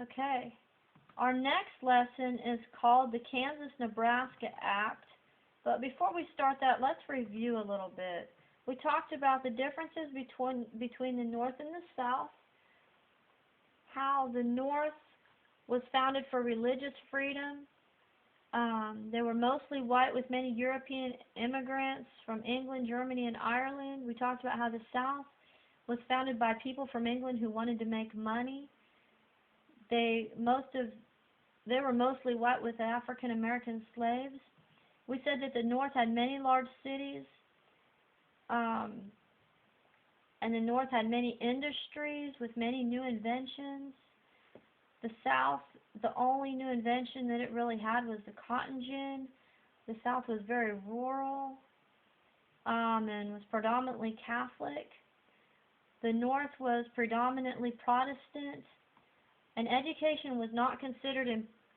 Okay. Our next lesson is called the Kansas-Nebraska Act. But before we start that, let's review a little bit. We talked about the differences between the North and the South, how the North was founded for religious freedom. They were mostly white with many European immigrants from England, Germany, and Ireland. We talked about how the South was founded by people from England who wanted to make money. They were mostly white with African American slaves. We said that the North had many large cities, and the North had many industries with many new inventions. The South, the only new invention that it really had was the cotton gin. The South was very rural, and was predominantly Catholic. The North was predominantly Protestant, and education was not considered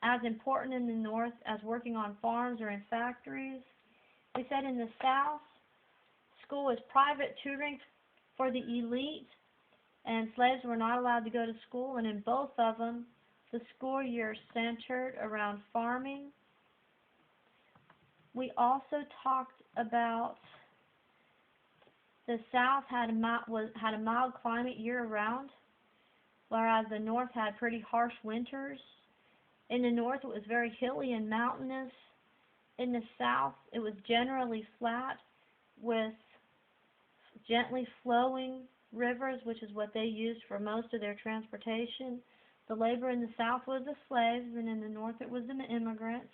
as important in the North as working on farms or in factories. We said in the South, school was private tutoring for the elite, and slaves were not allowed to go to school, and in both of them, the school year centered around farming. We also talked about the South had a mild climate year-round, whereas the North had pretty harsh winters. In the North, it was very hilly and mountainous. In the South, it was generally flat with gently flowing rivers, which is what they used for most of their transportation. The labor in the South was the slaves, and in the North it was the immigrants.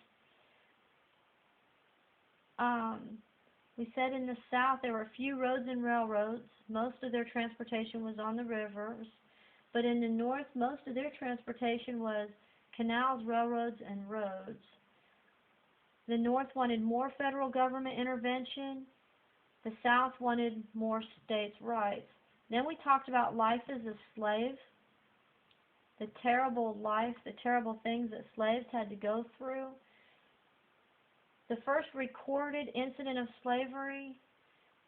We said in the South there were few roads and railroads. Most of their transportation was on the rivers. But in the North, most of their transportation was canals, railroads, and roads. The North wanted more federal government intervention. The South wanted more states' rights. Then we talked about life as a slave, the terrible life, the terrible things that slaves had to go through. The first recorded incident of slavery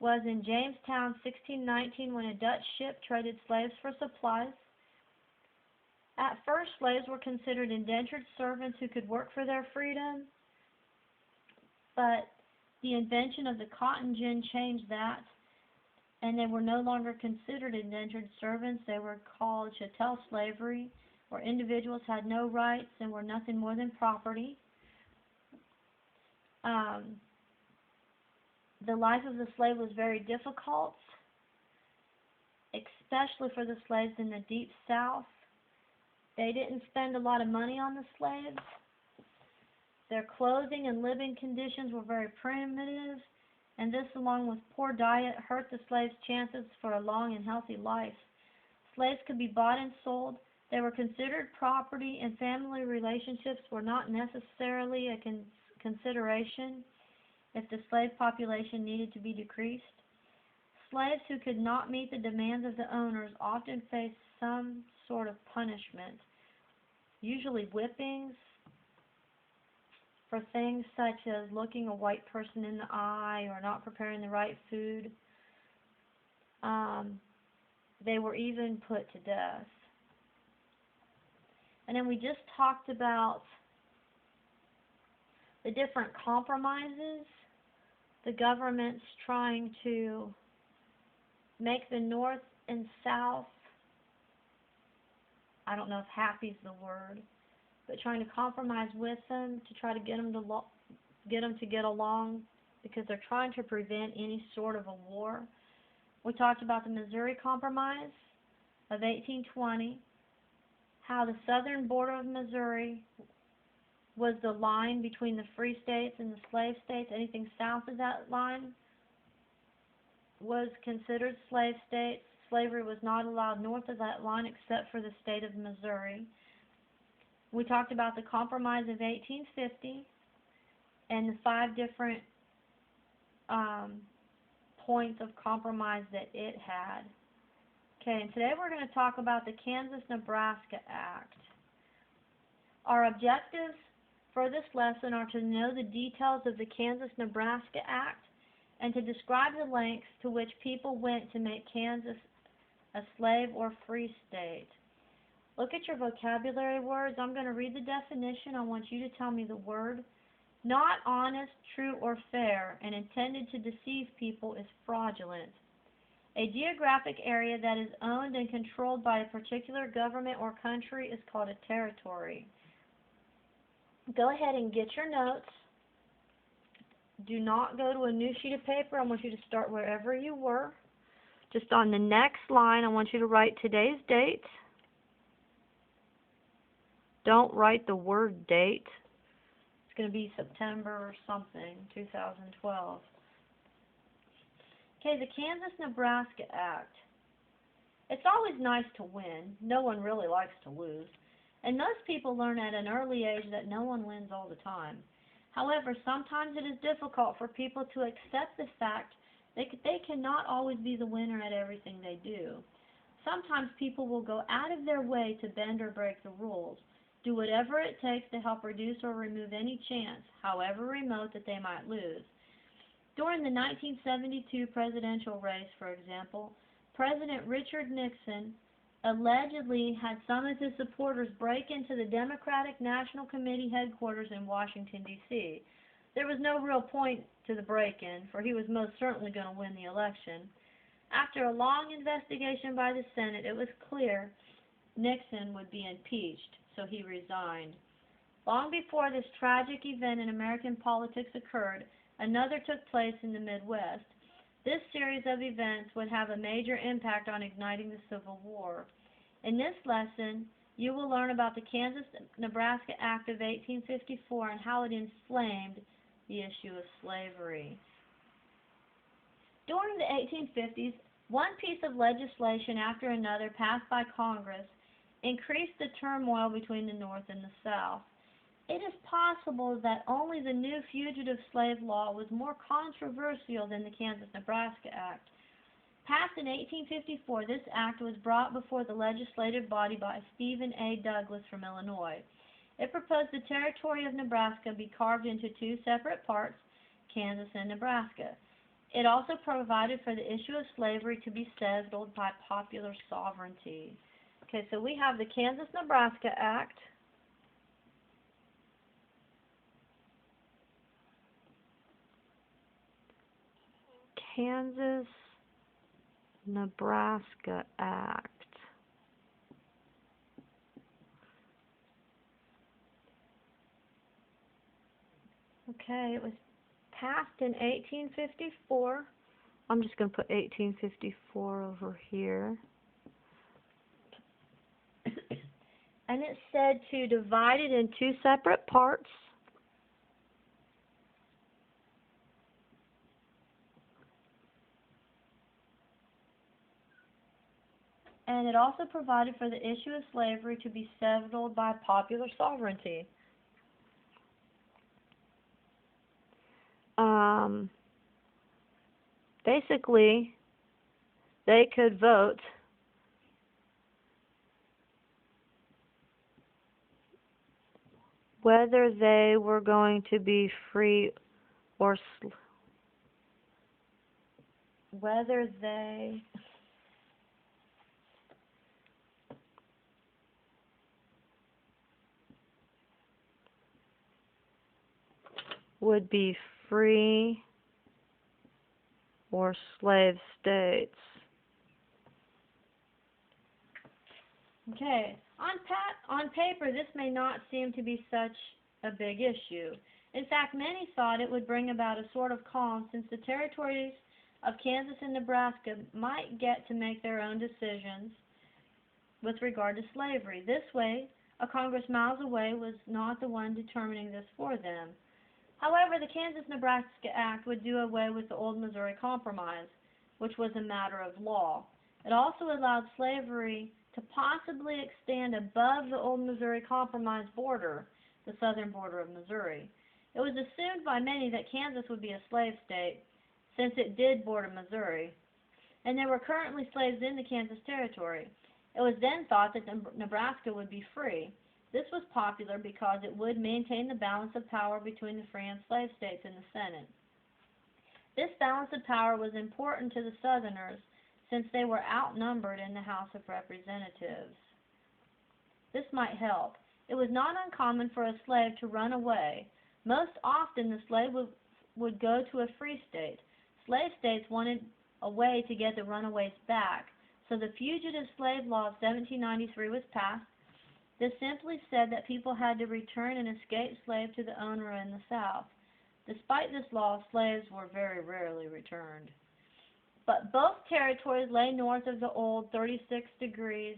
was in Jamestown, 1619, when a Dutch ship traded slaves for supplies. At first, slaves were considered indentured servants who could work for their freedom, but the invention of the cotton gin changed that, and they were no longer considered indentured servants. They were called chattel slavery, where individuals had no rights and were nothing more than property. The life of the slave was very difficult, especially for the slaves in the Deep South. They didn't spend a lot of money on the slaves. Their clothing and living conditions were very primitive, and this, along with poor diet, hurt the slaves' chances for a long and healthy life. Slaves could be bought and sold. They were considered property, and family relationships were not necessarily a consideration if the slave population needed to be decreased. Slaves who could not meet the demands of the owners often faced some sort of punishment, usually whippings, for things such as looking a white person in the eye or not preparing the right food. They were even put to death. And then we just talked about the different compromises. The government's trying to make the North and South, I don't know if happy is the word, but trying to compromise with them to try to get them to get along, because they're trying to prevent any sort of a war. We talked about the Missouri Compromise of 1820, how the southern border of Missouri was the line between the free states and the slave states. Anything south of that line was considered slave states. Slavery was not allowed north of that line except for the state of Missouri. We talked about the Compromise of 1850 and the 5 different points of compromise that it had. Okay, and today we're going to talk about the Kansas-Nebraska Act. Our objectives for this lesson are to know the details of the Kansas-Nebraska Act and to describe the lengths to which people went to make Kansas a slave or free state. Look at your vocabulary words. I'm going to read the definition. I want you to tell me the word. Not honest, true, or fair, and intended to deceive people is fraudulent. A geographic area that is owned and controlled by a particular government or country is called a territory. Go ahead and get your notes. Do not go to a new sheet of paper. I want you to start wherever you were. Just on the next line, I want you to write today's date. Don't write the word date. It's going to be September or something, 2012. Okay, the Kansas-Nebraska Act. It's always nice to win. No one really likes to lose. And most people learn at an early age that no one wins all the time. However, sometimes it is difficult for people to accept the fact that they cannot always be the winner at everything they do. Sometimes people will go out of their way to bend or break the rules, do whatever it takes to help reduce or remove any chance, however remote, that they might lose. During the 1972 presidential race, for example, President Richard Nixon allegedly had some of his supporters break into the Democratic National Committee headquarters in Washington, D.C. There was no real point to the break-in, for he was most certainly going to win the election. After a long investigation by the Senate, it was clear Nixon would be impeached, so he resigned. Long before this tragic event in American politics occurred, another took place in the Midwest. This series of events would have a major impact on igniting the Civil War. In this lesson, you will learn about the Kansas-Nebraska Act of 1854 and how it inflamed the issue of slavery. During the 1850s, one piece of legislation after another passed by Congress increased the turmoil between the North and the South. It is possible that only the new fugitive slave law was more controversial than the Kansas-Nebraska Act. Passed in 1854, this act was brought before the legislative body by Stephen A. Douglas from Illinois. It proposed the territory of Nebraska be carved into two separate parts, Kansas and Nebraska. It also provided for the issue of slavery to be settled by popular sovereignty. Okay, so we have the Kansas-Nebraska Act. Kansas-Nebraska Act. Okay, it was passed in 1854. I'm just going to put 1854 over here. And it said to divide it in two separate parts. And it also provided for the issue of slavery to be settled by popular sovereignty. Basically, they could vote whether they were going to be free or whether they would be free or slave states. Okay, on paper, this may not seem to be such a big issue. In fact, many thought it would bring about a sort of calm since the territories of Kansas and Nebraska might get to make their own decisions with regard to slavery. This way, a Congress miles away was not the one determining this for them. However, the Kansas-Nebraska Act would do away with the old Missouri Compromise, which was a matter of law. It also allowed slavery to possibly extend above the old Missouri Compromise border, the southern border of Missouri. It was assumed by many that Kansas would be a slave state, since it did border Missouri, and there were currently slaves in the Kansas Territory. It was then thought that Nebraska would be free. This was popular because it would maintain the balance of power between the free and slave states in the Senate. This balance of power was important to the Southerners since they were outnumbered in the House of Representatives. This might help. It was not uncommon for a slave to run away. Most often the slave would go to a free state. Slave states wanted a way to get the runaways back, so the Fugitive Slave Law of 1793 was passed. This simply said that people had to return an escaped slave to the owner in the South. Despite this law, slaves were very rarely returned. But both territories lay north of the old 36 degrees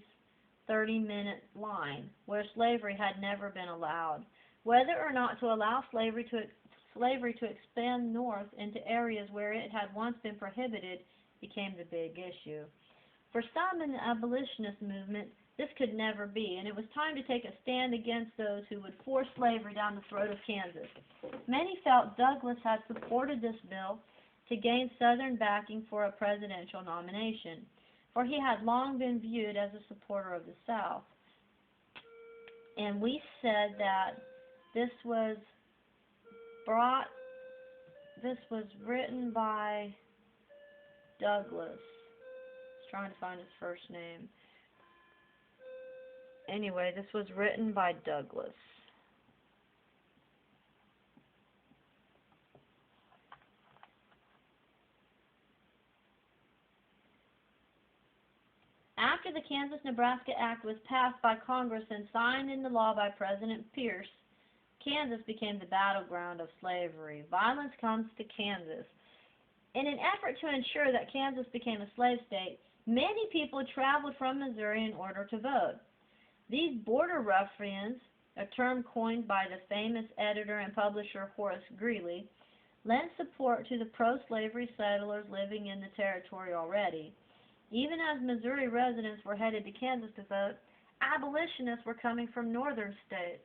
30-minute line, where slavery had never been allowed. Whether or not to allow slavery to expand north into areas where it had once been prohibited became the big issue. For some in the abolitionist movement, this could never be, and it was time to take a stand against those who would force slavery down the throat of Kansas. Many felt Douglas had supported this bill to gain Southern backing for a presidential nomination, for he had long been viewed as a supporter of the South. And we said that this was written by Douglas. I was trying to find his first name. Anyway, this was written by Douglas. After the Kansas-Nebraska Act was passed by Congress and signed into law by President Pierce, Kansas became the battleground of slavery. Violence comes to Kansas. In an effort to ensure that Kansas became a slave state, many people traveled from Missouri in order to vote. These border ruffians, a term coined by the famous editor and publisher Horace Greeley, lent support to the pro-slavery settlers living in the territory already. Even as Missouri residents were headed to Kansas to vote, abolitionists were coming from northern states.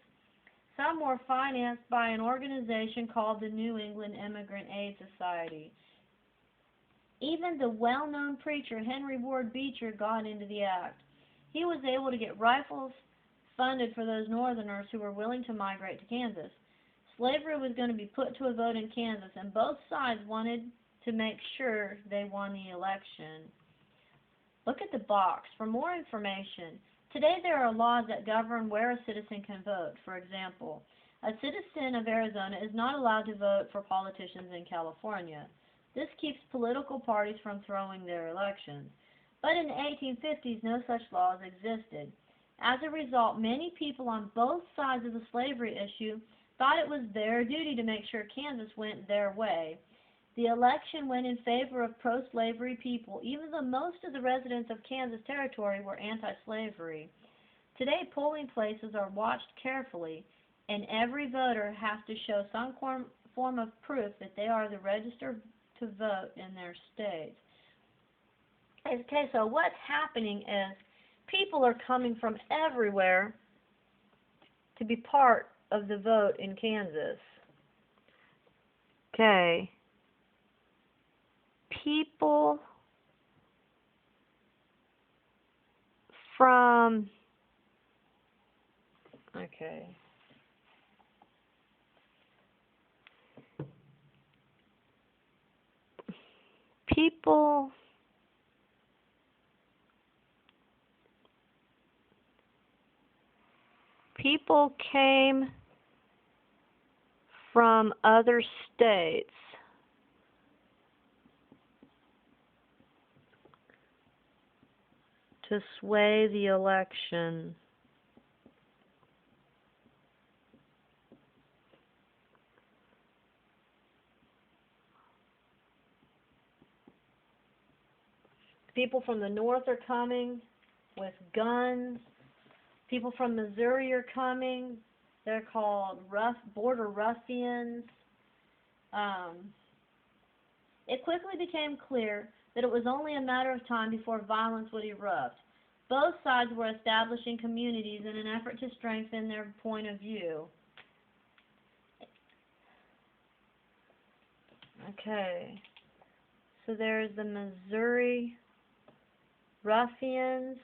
Some were financed by an organization called the New England Immigrant Aid Society. Even the well-known preacher Henry Ward Beecher got into the act. He was able to get rifles funded for those northerners who were willing to migrate to Kansas. Slavery was going to be put to a vote in Kansas, and both sides wanted to make sure they won the election. Look at the box for more information. Today there are laws that govern where a citizen can vote. For example, a citizen of Arizona is not allowed to vote for politicians in California. This keeps political parties from throwing their elections. But in the 1850s, no such laws existed. As a result, many people on both sides of the slavery issue thought it was their duty to make sure Kansas went their way. The election went in favor of pro-slavery people, even though most of the residents of Kansas Territory were anti-slavery. Today, polling places are watched carefully, and every voter has to show some form of proof that they are the registered to vote in their state. Okay, so what's happening is people are coming from everywhere to be part of the vote in Kansas. Okay. People from, people came from other states to sway the election. People from the north are coming with guns. People from Missouri are coming. They're called border ruffians. It quickly became clear that it was only a matter of time before violence would erupt. Both sides were establishing communities in an effort to strengthen their point of view. Okay, so there's the Missouri Ruffians.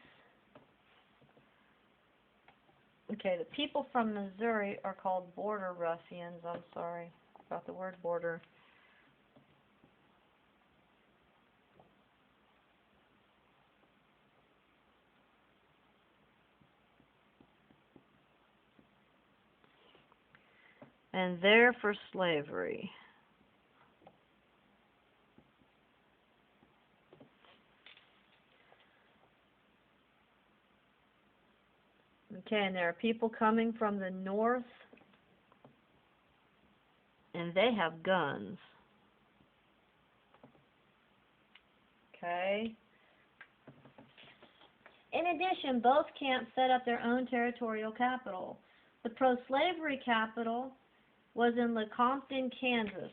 Okay, the people from Missouri are called border ruffians. I'm sorry about the word border. and they're for slavery. Okay, and there are people coming from the north, and they have guns. Okay. In addition, both camps set up their own territorial capital. The pro-slavery capital was in Lecompton, Kansas.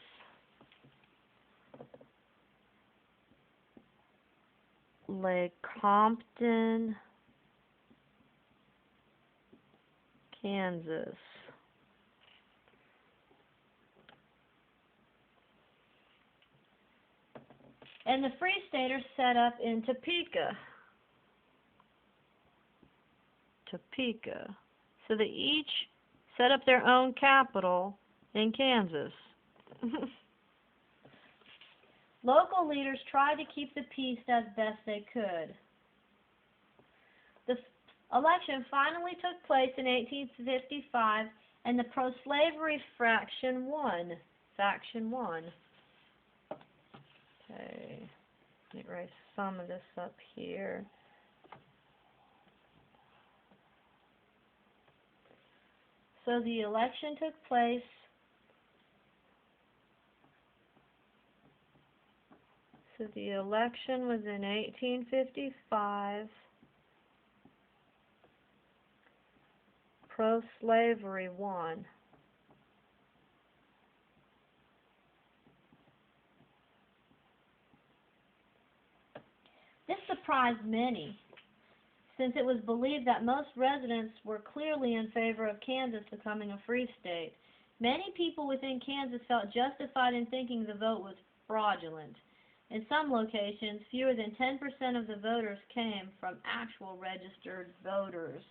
Lecompton, Kansas. And the Free Staters set up in Topeka. Topeka. So they each set up their own capital in Kansas. Local leaders tried to keep the peace as best they could. The election finally took place in 1855, and the pro-slavery faction won. Faction won. Okay, let me erase some of this up here. So the election took place. So the election was in 1855. Pro-slavery won. This surprised many, since it was believed that most residents were clearly in favor of Kansas becoming a free state. Many people within Kansas felt justified in thinking the vote was fraudulent. In some locations, fewer than 10% of the voters came from actual registered voters.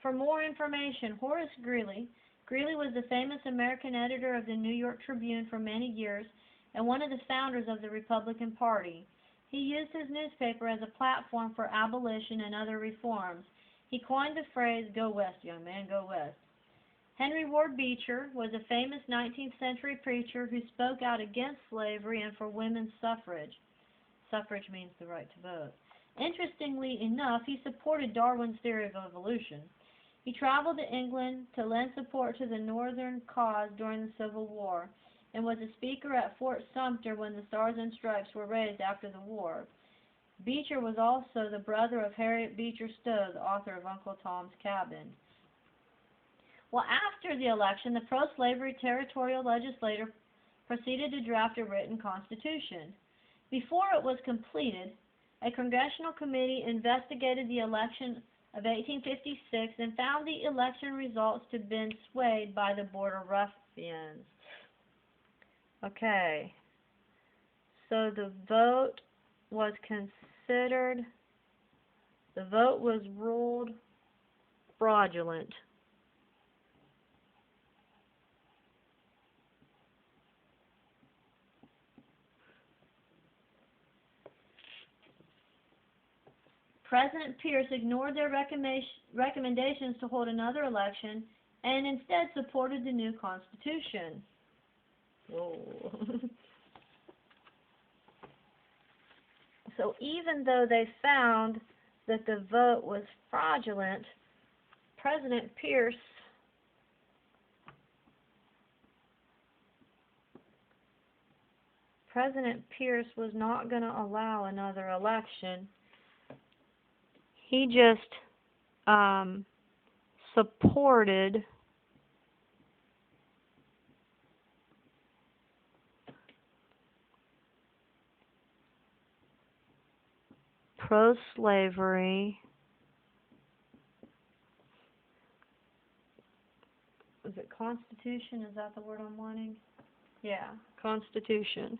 For more information, Horace Greeley. Greeley was the famous American editor of the New York Tribune for many years and one of the founders of the Republican Party. He used his newspaper as a platform for abolition and other reforms. He coined the phrase, "Go west, young man, go west." Henry Ward Beecher was a famous 19th century preacher who spoke out against slavery and for women's suffrage. Suffrage means the right to vote. Interestingly enough, he supported Darwin's theory of evolution. He traveled to England to lend support to the Northern cause during the Civil War, and was a speaker at Fort Sumter when the Stars and Stripes were raised after the war. Beecher was also the brother of Harriet Beecher Stowe, the author of Uncle Tom's Cabin. Well, after the election, the pro-slavery territorial legislature proceeded to draft a written constitution. Before it was completed, a congressional committee investigated the election of 1856 and found the election results to have been swayed by the border ruffians. Okay, so the vote was ruled fraudulent. President Pierce ignored their recommendations to hold another election and instead supported the new Constitution. Whoa. So even though they found that the vote was fraudulent, President Pierce was not going to allow another election. He just supported pro-slavery. Is it Constitution? Is that the word I'm wanting? Yeah, Constitution.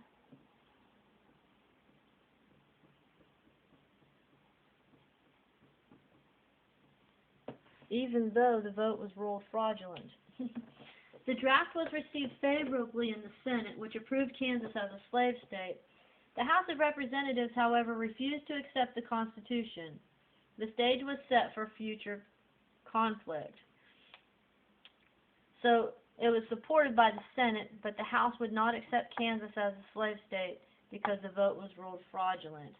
Even though the vote was ruled fraudulent. The draft was received favorably in the Senate, which approved Kansas as a slave state. The House of Representatives, however, refused to accept the Constitution. The stage was set for future conflict. So It was supported by the Senate, but the House would not accept Kansas as a slave state because the vote was ruled fraudulent.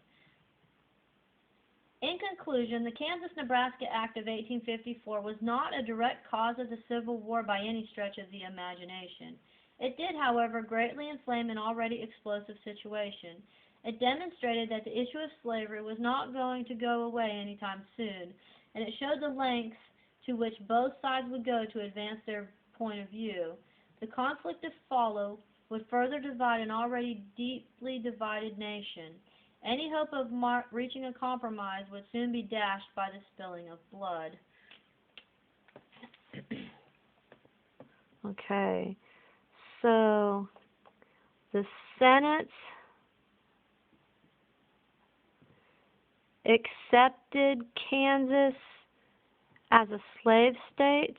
In conclusion, the Kansas-Nebraska Act of 1854 was not a direct cause of the Civil War by any stretch of the imagination. It did, however, greatly inflame an already explosive situation. It demonstrated that the issue of slavery was not going to go away anytime soon, and it showed the lengths to which both sides would go to advance their point of view. The conflict to follow would further divide an already deeply divided nation. Any hope of reaching a compromise would soon be dashed by the spilling of blood. Okay, so the Senate accepted Kansas as a slave state.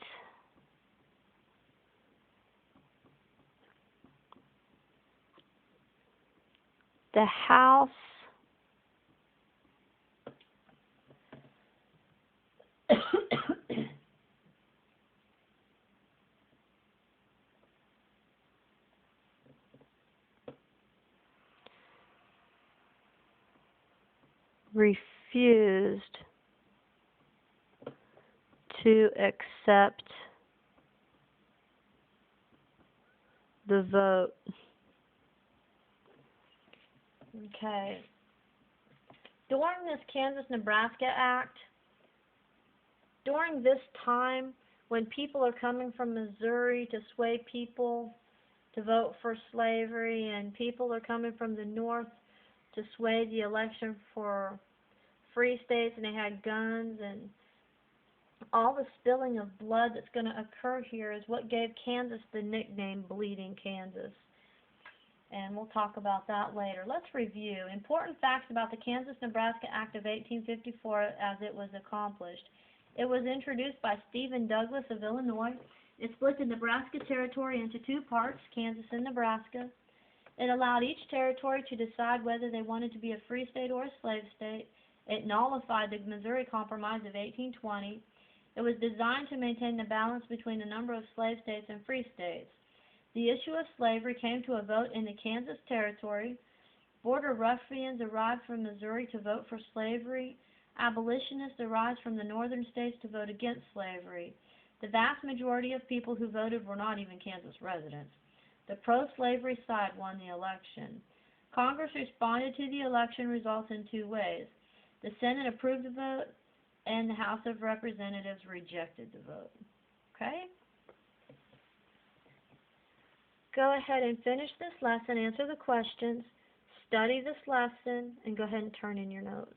The House refused to accept the vote. Okay. During this Kansas-Nebraska Act, during this time when people are coming from Missouri to sway people to vote for slavery, and people are coming from the North to sway the election for free states, and they had guns, and all the spilling of blood that's going to occur here is what gave Kansas the nickname Bleeding Kansas. And we'll talk about that later. Let's review important facts about the Kansas-Nebraska Act of 1854 as it was accomplished. It was introduced by Stephen Douglas of Illinois. It split the Nebraska Territory into two parts, Kansas and Nebraska. It allowed each territory to decide whether they wanted to be a free state or a slave state. It nullified the Missouri Compromise of 1820. It was designed to maintain the balance between the number of slave states and free states. The issue of slavery came to a vote in the Kansas Territory. Border ruffians arrived from Missouri to vote for slavery. Abolitionists arrived from the northern states to vote against slavery. The vast majority of people who voted were not even Kansas residents. The pro-slavery side won the election. Congress responded to the election results in two ways. The Senate approved the vote, and the House of Representatives rejected the vote. Okay? Go ahead and finish this lesson, answer the questions, study this lesson, and go ahead and turn in your notes.